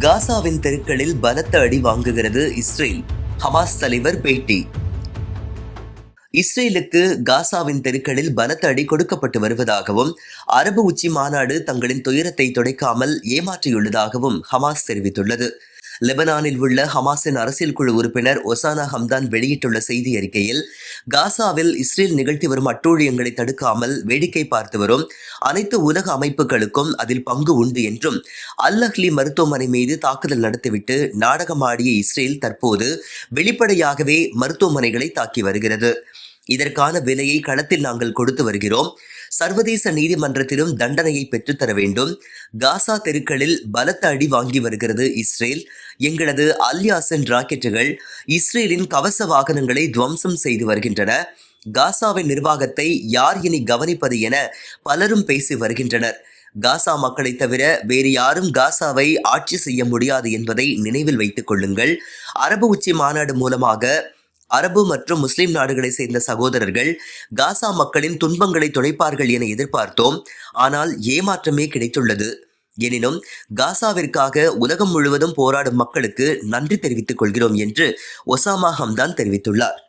காசாவின் தெருக்களில் பலத்த அடி வாங்குகிறது இஸ்ரேல். ஹமாஸ் தலைவர் பேட்டி. இஸ்ரேலுக்கு காசாவின் தெருக்களில் பலத்த அடி கொடுக்கப்பட்டு வருவதாகவும் அரபு உச்சி மாநாடு தங்களின் துயரத்தை துடைக்காமல் ஏமாற்றியுள்ளதாகவும் ஹமாஸ் தெரிவித்துள்ளது. லெபனானில் உள்ள ஹமாஸின் அரசியல் குழு உறுப்பினர் ஒசானா ஹம்தான் வெளியிட்டுள்ள செய்தி அறிக்கையில், காசாவில் இஸ்ரேல் நிகழ்த்தி வரும் அட்டூழியங்களை தடுக்காமல் வேடிக்கை பார்த்து வரும் அனைத்து உலக அமைப்புகளுக்கும் அதில் பங்கு உண்டு என்றும், அல் அஹ்லி மருத்துவமனை மீது தாக்குதல் நடத்திவிட்டு நாடகமாடிய இஸ்ரேல் தற்போது வெளிப்படையாகவே மருத்துவமனைகளை தாக்கி வருகிறது. இதற்கான விலையை களத்தில் நாங்கள் கொடுத்து வருகிறோம். சர்வதேச நீதிமன்றத்திலும் தண்டனையை பெற்றுத்தர வேண்டும். காசா தெருக்களில் பலத்த அடி வாங்கி வருகிறது இஸ்ரேல். எங்களது அல் யாசின் ராக்கெட்டுகள் இஸ்ரேலின் கவச வாகனங்களை துவம்சம் செய்து வருகின்றன. காசாவின் நிர்வாகத்தை யார் இனி கவனிப்பது என பலரும் பேசி வருகின்றனர். காசா மக்களை தவிர வேறு யாரும் காசாவை ஆட்சி செய்ய முடியாது என்பதை நினைவில் வைத்துக் கொள்ளுங்கள். அரபு உச்சி மாநாடு மூலமாக அரபு மற்றும் முஸ்லிம் நாடுகளை சேர்ந்த சகோதரர்கள் காசா மக்களின் துன்பங்களை துடைப்பார்கள் என எதிர்பார்த்தோம். ஆனால் ஏமாற்றமே கிடைத்துள்ளது. எனினும் காசாவிற்காக உலகம் முழுவதும் போராடும் மக்களுக்கு நன்றி தெரிவித்துக் கொள்கிறோம் என்று ஒசாமா ஹம்தான் தெரிவித்துள்ளார்.